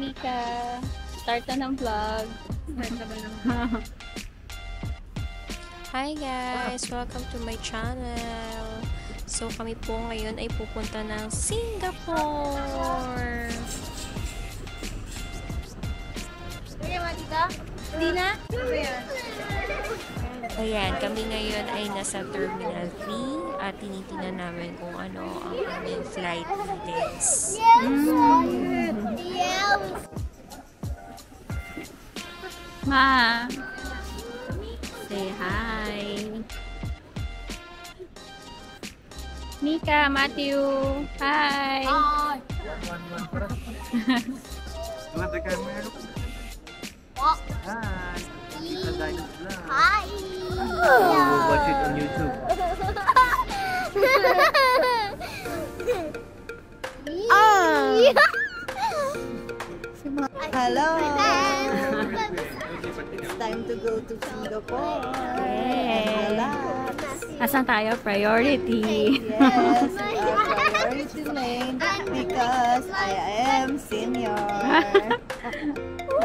Mika. Start na ng vlog. Hi guys! Welcome to my channel. So kami po ngayon ay pupunta ng Singapore. Hindi na? Ayan, kami ngayon ay nasa Terminal 3 at tinitingnan namin kung ano ang aming flight details. Ma, say hi. Mika, Matthew, hi. Hi. Watch it on YouTube. Hello. It's time to go to Singapore. Yes. Relax. Asan tayo? Priority. Yes, priority lane because I am senior.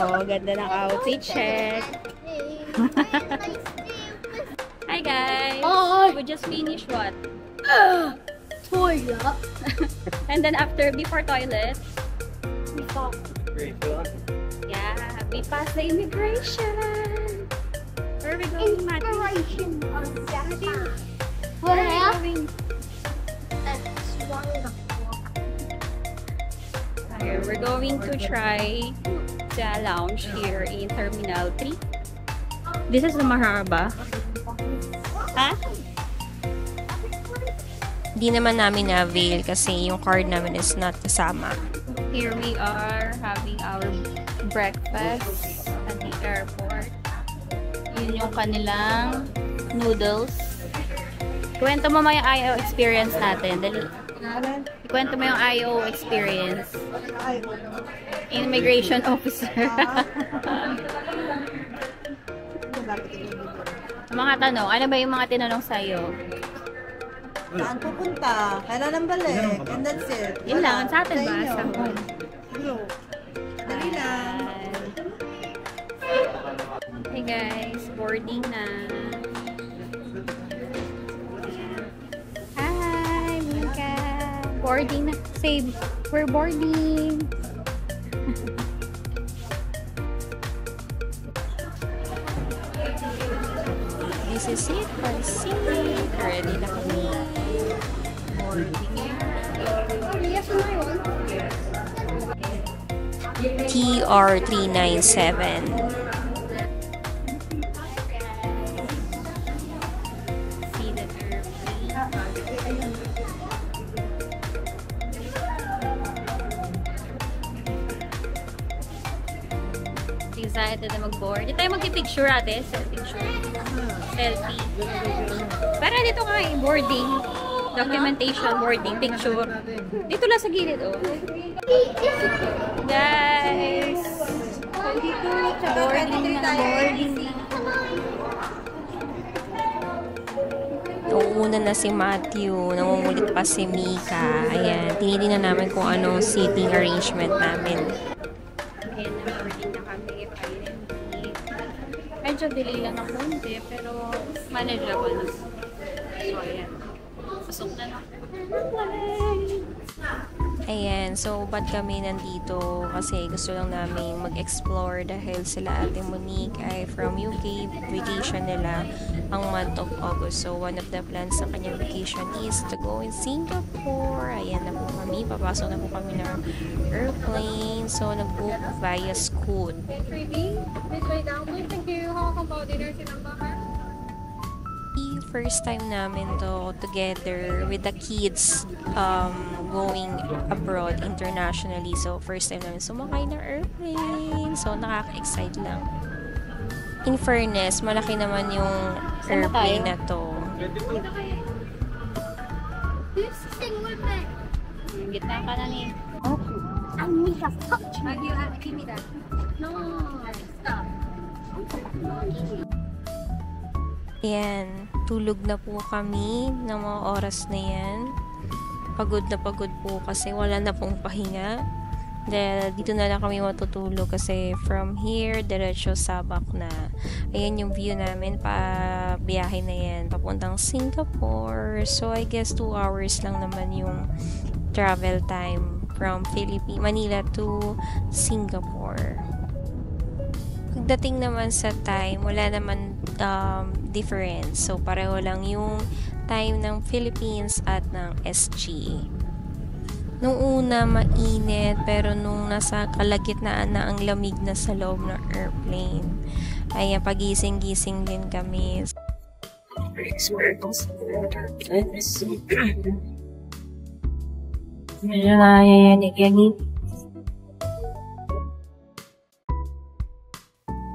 Oh, ganda ng outfit check. Hi guys. We just finished what? Toilet. And then before toilet, yeah, we passed the immigration. Where are we going, Matthew? Inspiration on Saturday. Where are we going? That's wonderful. Here, we're going to try the lounge here in Terminal 3. This is the Mahaba. Huh? Hindi naman namin na-avail kasi yung card namin is not kasama. Here we are having our breakfast at the airport. Yun yung kanilang noodles. Kwento mo yung IO experience natin. Dali. Kwento mo yung IO experience. Immigration officer. Mga tanong. Ano ba yung mga tinanong sa'yo? Saan pupunta? Kailan ang balik? And that's it. Yun lang. Sa atin ba? Sa home. Dali lang. Hey guys, boarding na. Hi, Mika. Boarding na. Say, we're boarding. This is it. Pansit. Ready na kami. TR397. See the airplane. Excited na mag-board. Di tayo magpipicture ate. Selfie. Para dito nga boarding. Documentation, boarding, picture. Dito lang sa gilid, oh. Guys! Boarding na, boarding na. Nauuna na si Matthew, namumulit pa si Mika. Ayan, tinitingnan namin kung anong seating arrangement namin. Ayan, boarding na kami. Medyo delay lang ng konti, pero manageable. So, ayan. Pasok na na. Ayan, so ba't kami nandito? Kasi gusto lang namin mag-explore dahil sila Ate Monique ay from UK, vacation nila ang month of August. So one of the plans sa kanyang vacation is to go in Singapore. Ayan na po kami, papasok na po kami ng airplane. So nag-book via Scoot. First time namin to together with the kids going abroad internationally. So first time namin sumakay ng airplane. So nakaka-excite lang. In fairness, malaki naman yung airplane na to. Gitna ka na ni. Amiga, fuck you. Give me that. No, stop. Ayan, tulog na po kami ng mga oras na yan. Pagod na pagod po kasi wala na pong pahinga. Dito na lang kami matutulog kasi from here, diretso Sabak na. Ayan yung view namin pa biyahe na yan, papuntang Singapore. So, I guess 2 hours lang naman yung travel time from Manila to Singapore. Pagdating naman sa time, wala naman difference. So, pareho lang yung time ng Philippines at ng SG. Nung una, mainit, pero nung nasa kalagitnaan na ang lamig na sa loob ng airplane, ay pagising-gising din kami. Medyo nayayanig yan.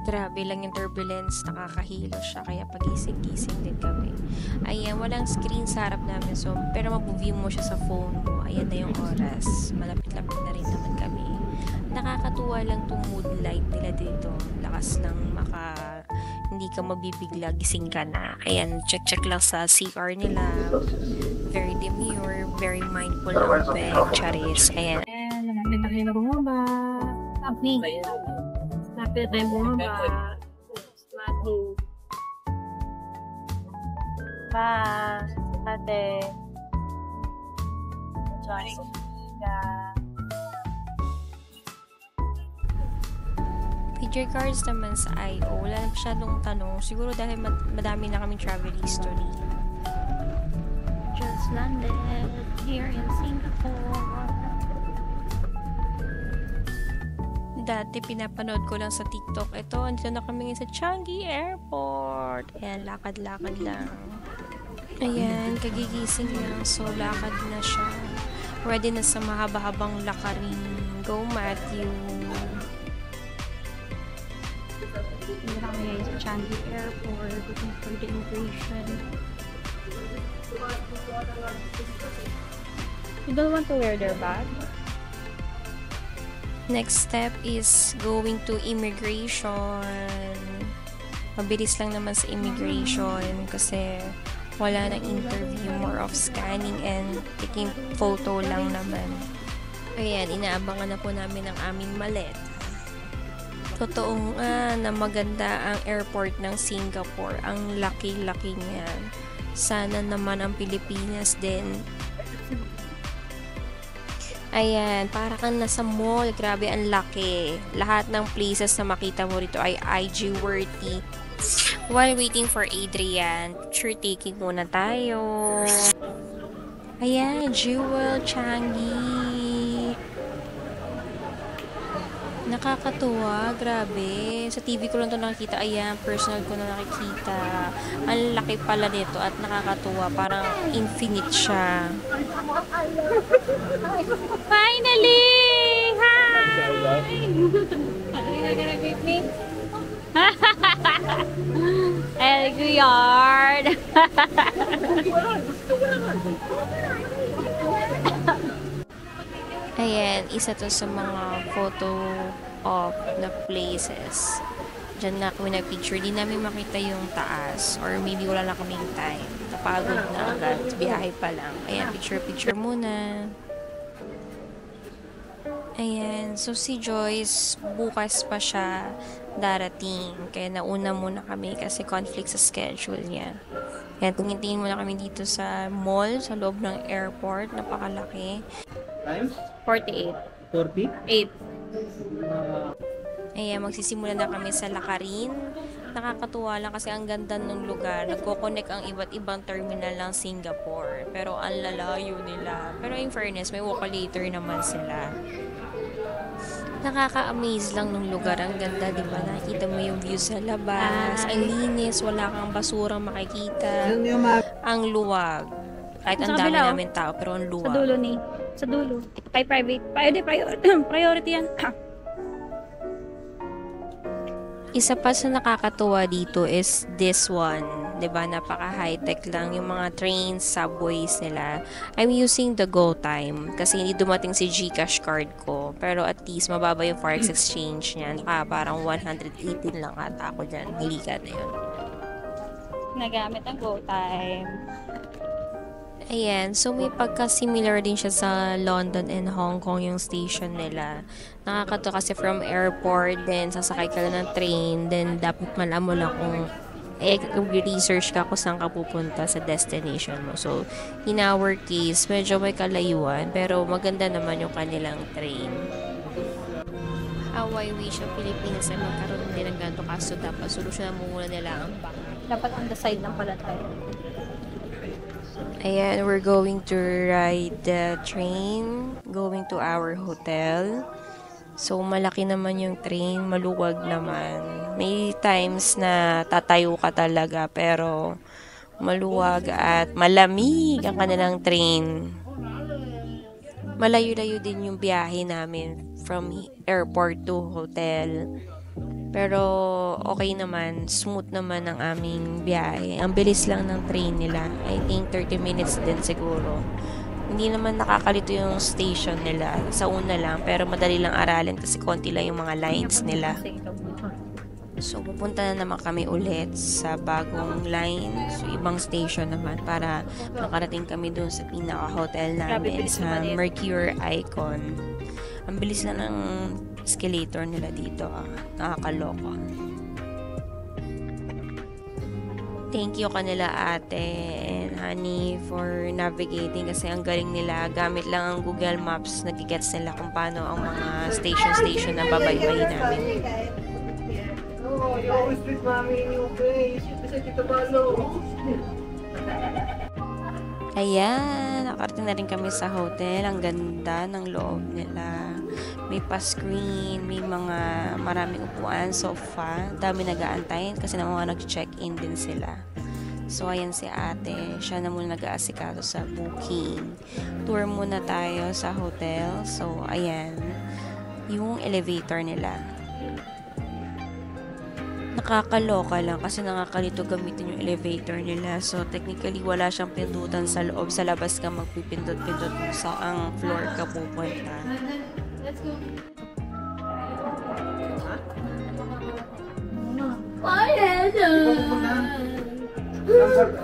Grabe lang yung turbulence, nakakahilo siya, kaya pagising-gising din kami. Ayan, walang screen sa harap namin, so, pero mag-view mo siya sa phone mo. Ayan na yung oras. Malapit-lapit na rin naman kami. Nakakatuwa lang tong mood light nila dito. Lakas lang hindi ka mabibigla, gising ka na. Ayan, check lang sa CR nila. Very demure, very mindful of it. Charis, ayan. Malapit na kayo na bumaba. Sabi. Malapit na bumaba. Ba, ate. Picture cards naman sa IO, wala na masyadong tanong. Siguro dahil madami na kaming travel history. Just landed here in Singapore. Dati pinapanood ko lang sa TikTok. Ito, andito na kami sa Changi Airport. Ayan, lakad-lakad lang. Ayan, kagigising lang. So, lakad na siya. Ready na sa mahaba-habang lakarin. Go, Matthew! Hindi na kami ngayon sa Changi Airport. Looking for the immigration. You don't want to wear their bag? Next step is going to immigration. Mabilis lang naman sa immigration kasi wala nang interview, more of scanning and taking photo lang naman. Ayan, inaabangan na po namin ang aming malet. Totoo nga na maganda ang airport ng Singapore. Ang laki-laki niya. Sana naman ang Pilipinas din. Ayan, para kang nasa mall. Grabe, ang laki. Lahat ng places na makita mo rito ay IG worthy. While waiting for Adrian, picture taking muna tayo. Ayan, Jewel Changi. Nakakatuwa, grabe. Sa TV ko lang ito nakikita. Ayan, personal ko na nakikita. Ang laki pala nito at nakakatuwa. Parang infinite siya. Finally! Hi! Are you gonna greet me? El Yard! Ayan, isa to sa mga photo of the places. Diyan na kami nag-picture. Di namin makita yung taas. Or maybe wala na kaming time. Napagod na agad. Biyahe pa lang. Ayan, picture muna. Ayan. So, si Joyce, bukas pa siya darating. Kaya nauna muna kami kasi conflict sa schedule niya. Ayan, tingin muna kami dito sa mall, sa loob ng airport. Napakalaki. Time? 48. 40? 8. Ayan, magsisimula na kami sa Lakarin. Nakakatuwa lang kasi ang ganda ng lugar. Nagko-connect ang iba't ibang terminal ng Singapore. Pero ang lalayo nila. Pero in fairness, may walkalator naman sila. Nakaka-amaze lang ng lugar. Ang ganda, di ba? Nakikita mo yung view sa labas. Ang linis, wala kang basurang makikita. Ang luwag. Kahit ang Sa dami kabila, namin tao, pero ang Sa luwag. dulo ni. Sa dulo. Kay private. Priority yan. Isa pa sa nakakatuwa dito is this one. 'Di ba? Napaka-high-tech lang yung mga trains, subways nila. I'm using the GoTime kasi hindi dumating si GCash card ko. Pero at least mababa yung forex exchange niya. Parang 118 lang ata ako dyan. Hilikan na yun. Nagamit ang GoTime. Ayan, so may pagka-similar din siya sa London and Hong Kong yung station nila. Nakakatawa kasi from airport, then sasakay ka lang ng train, then dapat malaman mo lang kung research ka kung saan ka pupunta sa destination mo. So, in our case, medyo may kalayuan, pero maganda naman yung kanilang train. How I wish ang Pilipinas ay magkaroon din ng ganito kaso dapat solusyonan mo muna nila ang Dapat on the side lang pala tayo. Ayan, we're going to ride the train going to our hotel. So, malaki naman yung train, maluwag naman. May times na tatayo ka talaga, pero maluwag at malamig ang kanilang train. Malayo-layo din yung biyahe namin from airport to hotel. Pero okay naman, smooth naman ang aming biyahe. Ang bilis lang ng train nila. I think 30 minutes din siguro. Hindi naman nakakalito yung station nila. Sa una lang, pero madali lang aralin kasi konti lang yung mga lines nila. So, pupunta na naman kami ulit sa bagong line. So, ibang station naman para makarating kami dun sa pinaka-hotel namin sa Mercure Icon. Ang bilis na ng escalator nila dito. Nakakaloko. Thank you kanila ate and honey for navigating kasi ang galing nila. Gamit lang ang Google Maps, nagigets nila kung paano ang mga station na babaybay namin. Oh, you always treat mommy in your place. Kasi Tito Balo. Ayan, nakarating na rin kami sa hotel. Ang ganda ng loob nila. May pa-screen, may maraming upuan, sofa. Dami nag-aantayin kasi na mga nag-check-in din sila. So, ayan si ate. Siya na muna nag-aasikaso sa booking. Tour muna tayo sa hotel. So, ayan. Yung elevator nila. Nakakaloka lang kasi nakakalito gamitin yung elevator nila. So, technically, wala siyang pindutan sa loob. Sa labas ka magpipindot-pindot kung saan floor ka pupunta. Let's go.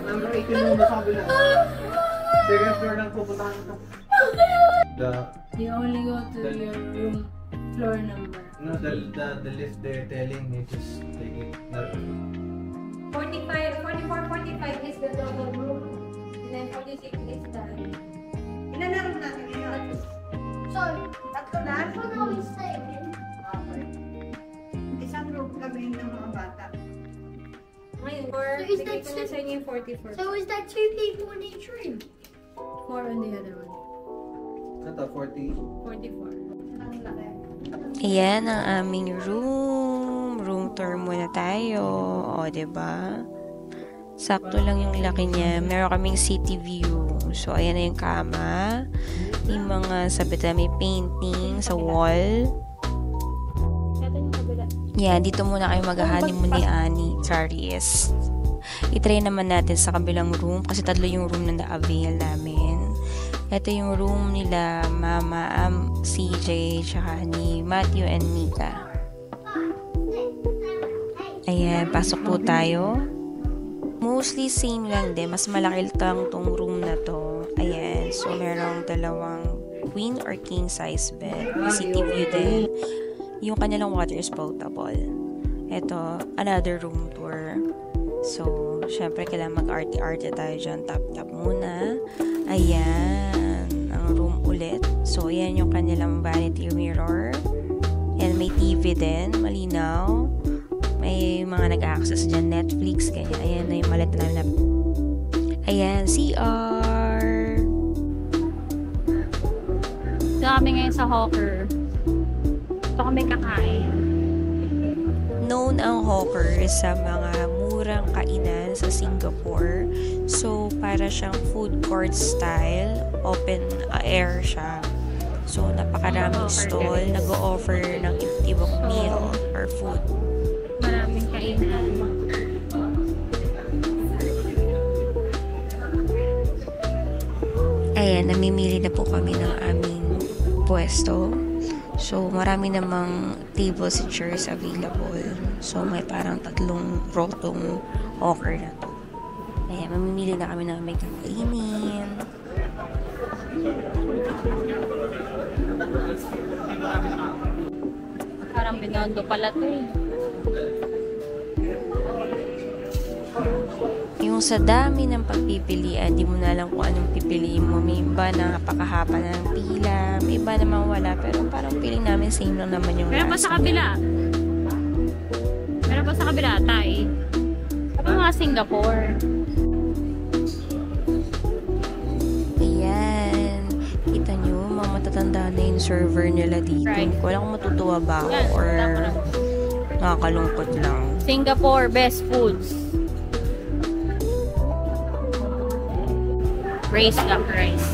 Number 18 mo na sa kabila. Second floor lang pupuntahan ko. You only go to your room floor number. No, the list they're telling me just take it. 45, 44, 45 is the double room. And then 46 is the... Ilan na room natin ngayon? So, Tatlo na? that's what I was saying. Okay. Isang room kami ng mga bata. Ngayon, or So is bigay that ko na sa inyo yung 44. So is that 2 people in each room? 4 on the other one. Ito, 40. 44. Ang laki. Ayan ang aming room. Room tour muna tayo. O, diba? Sakto lang yung laki niya. Meron kaming city view. So, ayan na yung kama. May mga sabit na may painting sa wall. Yan, dito muna kayo mag-honeymoon ni Annie. Charis. I-try naman natin sa kabilang room kasi tatlo yung room na na-avail namin. Ito yung room nila Mama, CJ, tsaka ni Matthew and Mika. Ayan, pasok po tayo. Mostly same lang din. Mas malaki lang tong room na to. Ayan, so merong dalawang queen or king size bed. May city view din. Yung kanilang water is potable. Ito, another room tour. So, syempre kailangan mag-arte-arte tayo dyan. Tap-tap muna. Ayan, ang room ulit. So, ayan yung kanilang vanity mirror. And may TV din, malinaw. May mga nag-access dyan, Netflix, ganyan. Ayan na yung malit na Ayan, CR. Ito kami ngayon sa Hawker. Ito kami kakain. Known ang Hawker sa mga murang kainan sa Singapore. So, para siyang food court style. Open air siya. So, napakaraming stall. Nag-o-offer ng iba't meal or food. Maraming kainan. Ayan, namimili na po kami ng aming pwesto. So, marami namang tables and chairs available. So, may parang 3 rotong Hawker na to. Ayan, mamimili na kami ng may kakainin. Binondo pala to eh. Yung sa dami ng pagpipilian, di mo na alam kung anong pipiliin mo. May iba na napakahaba na ng pila, may iba naman wala. Pero parang feeling namin same lang naman yung Meron pa lasa sa kabila. Meron pa sa kabila, Tay. Sabi mga Singapore. Ayan. Kita nyo, mga matatanda na yung server nila dito. Right. Hindi ko alam kung matutuwa ba ako Yan, or wala ko lang. nakakalungkot lang. Singapore, best foods. Braised duck rice.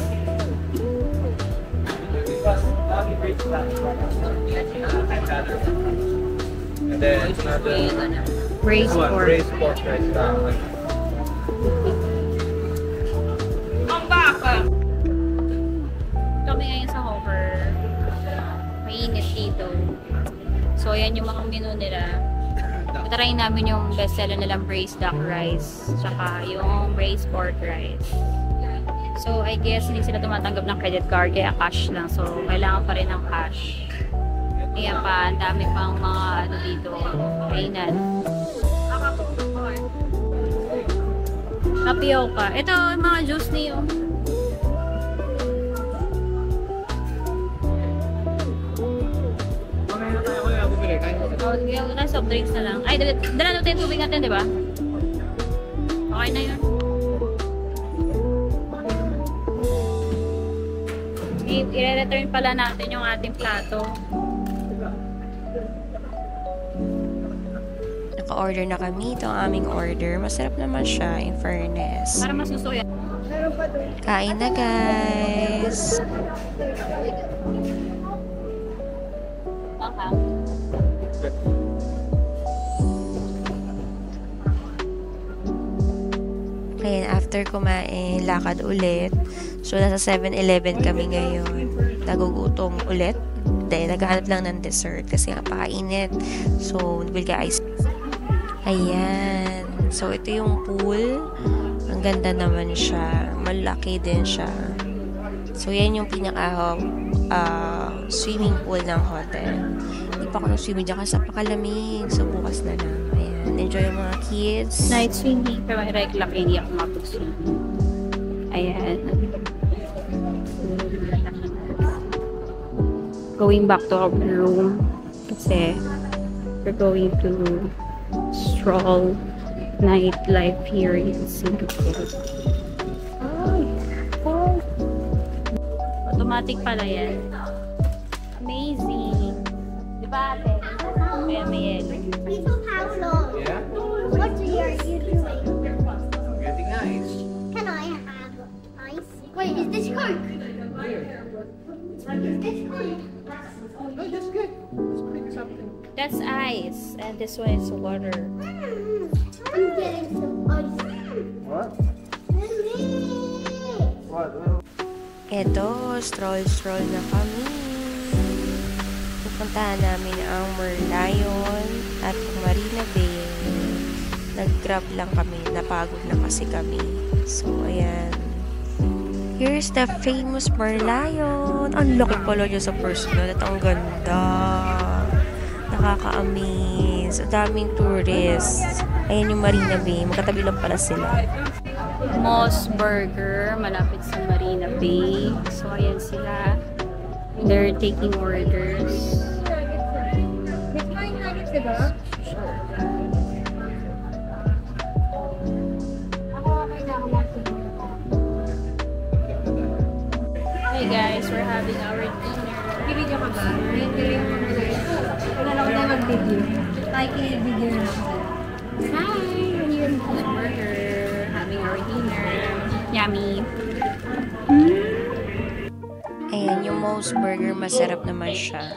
And then another Braised one, pork. braised pork rice. Ang baka! Kami ngayon sa Hover. Mainit dito. So, yan yung mga menu nila. Try namin yung bestseller nilang braised duck rice. Tsaka yung braised pork rice. So, I guess hindi sila tumatanggap ng credit card, kaya cash lang. So, kailangan pa rin ng cash. Kaya pa, ang dami pang mga ano dito, kainan. Tapioca. Ito, yung mga juice niyo. Oh, yung soft drinks na lang. Ay, dala natin yung tubig natin, di ba? Okay na yun. I-return pala natin yung ating plato. Naka-order na kami. Ito ang aming order. Masarap naman siya, in fairness. Para masusuyan. Kain na, guys! Okay. Ayan, after kumain, lakad ulit. So, nasa 7-Eleven kami ngayon. Nagugutom ulit. Dahil naghahanap lang ng dessert kasi napakainit. So, nabili ka ice. Ayan. So, ito yung pool. Ang ganda naman siya. Malaki din siya. So, yan yung pinaka swimming pool ng hotel. Hindi pa ako nag-swimming dyan kasi napakalamig. So, bukas na lang. Ayan. Enjoy yung mga kids. Night swimming. Pero like lucky, hindi ako mapag-swimming. Ayan. Going back to our room kasi we're going to stroll nightlife here in Singapore. Oh. Automatic pala yan. Amazing. Diba ate? Kaya may yelo. People, how long? Yeah? What are you doing? Getting ice. Can I have ice? Wait, is this Coke? Is this Coke? No, that's good. Let's pick something. That's ice. And this one is water. I'm getting some ice. What? What? Eto, stroll na kami. Pupuntahan namin ang Merlion at Marina Bay. Nag-grab lang kami. Napagod na kasi kami. So, ayan. Here's the famous Merlion. Ang laki pala dyan sa personal at ang ganda. Nakaka-amaze. Ang daming tourists. Ayan yung Marina Bay. Magkatabi lang pala sila. Moss Burger, malapit sa Marina Bay. So, ayan sila. They're taking orders. Hey guys, we're having our dinner. Video ka ba? Wala lang tayo mag-video. Tayo video na ako. Hi! We're here in Moss Burger, having our dinner. Yummy! Ayan, yung Moe's Burger, masarap naman siya.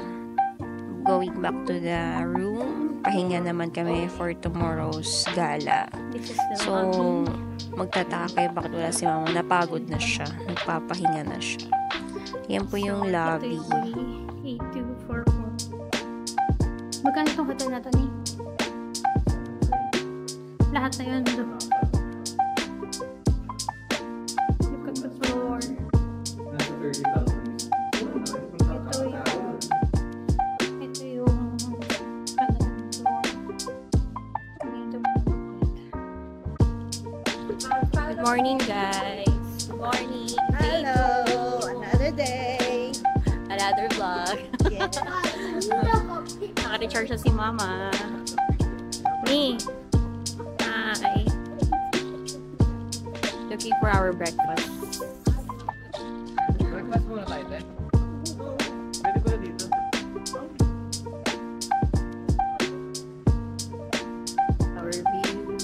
Going back to the room, pahinga naman kami for tomorrow's gala. So, magtataka kayo bakit wala si mama. Napagod na siya. Nagpapahinga na siya. Yan po yung lobby. 8244. Magkano itong hotel na to ni? Lahat na yun. Look at the floor. That's 30,000. Ito yung Morning, guys. Morning. Hello! Another day! Another vlog. Yes. Naka-recharge na si Mama. Me. Hi. Looking for our breakfast. Breakfast muna tayo, te. Pwede ko na dito. Our view.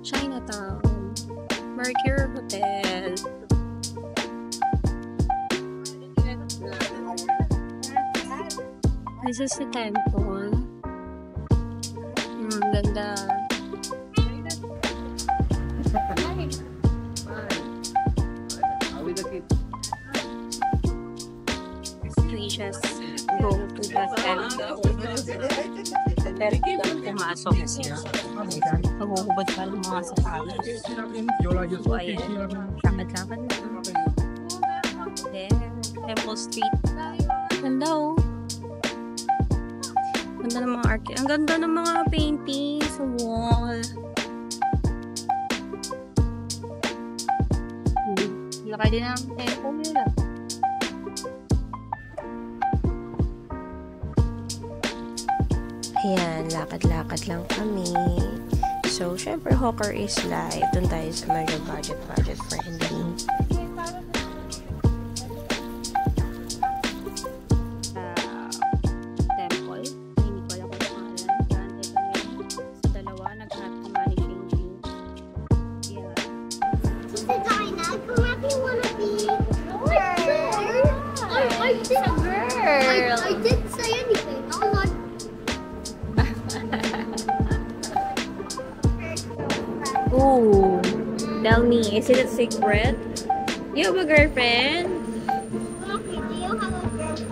Chinatown. Mercure Hotel. This is the temple. Ang ganda. With the kids. We just go to the temple. Pero lang pumasok siya. Paghuhubad pa ng mga sapatos. So, ayan. Lakad-lakad na. There. Temple Street. Ganda oh. Ganda ng mga art. Ang ganda ng mga painting sa wall. Laki din ang temple nila. Ayan, lakad-lakad lang kami. So, syempre, Hawker is live. Doon tayo sa medyo budget friendly. Temple. Hindi ko alam kung pangalan. Gante kami sa dalawa. Naghanap ng money changing. Yeah. Sister Dinah, come up, you wanna be I did. A girl. I didn't say anything. I was like, Ooh. Tell me, is it a secret? You have a girlfriend? okay, do you have a girlfriend?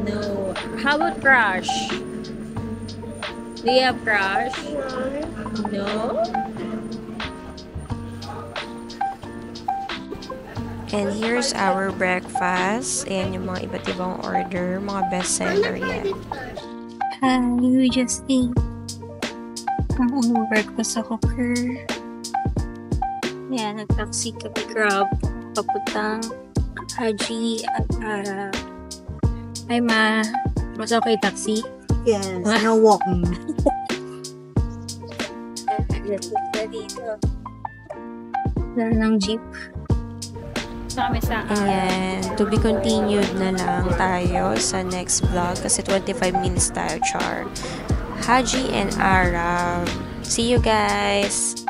No. How about crush? Do you have crush? No. And here's our breakfast. Ayan yung mga iba't ibang order. Mga best seller yan. Hi, we just ate. Breakfast sa Hawker. Ayan, nag-taxi kami grab. Papuntang Haji at Ay ma, mas okay taxi? Yes, no walking. Dito. Wala ng jeep. So kami sa And to be continued na lang tayo sa next vlog kasi 25 minutes tayo, char. Haji and Arab. See you guys!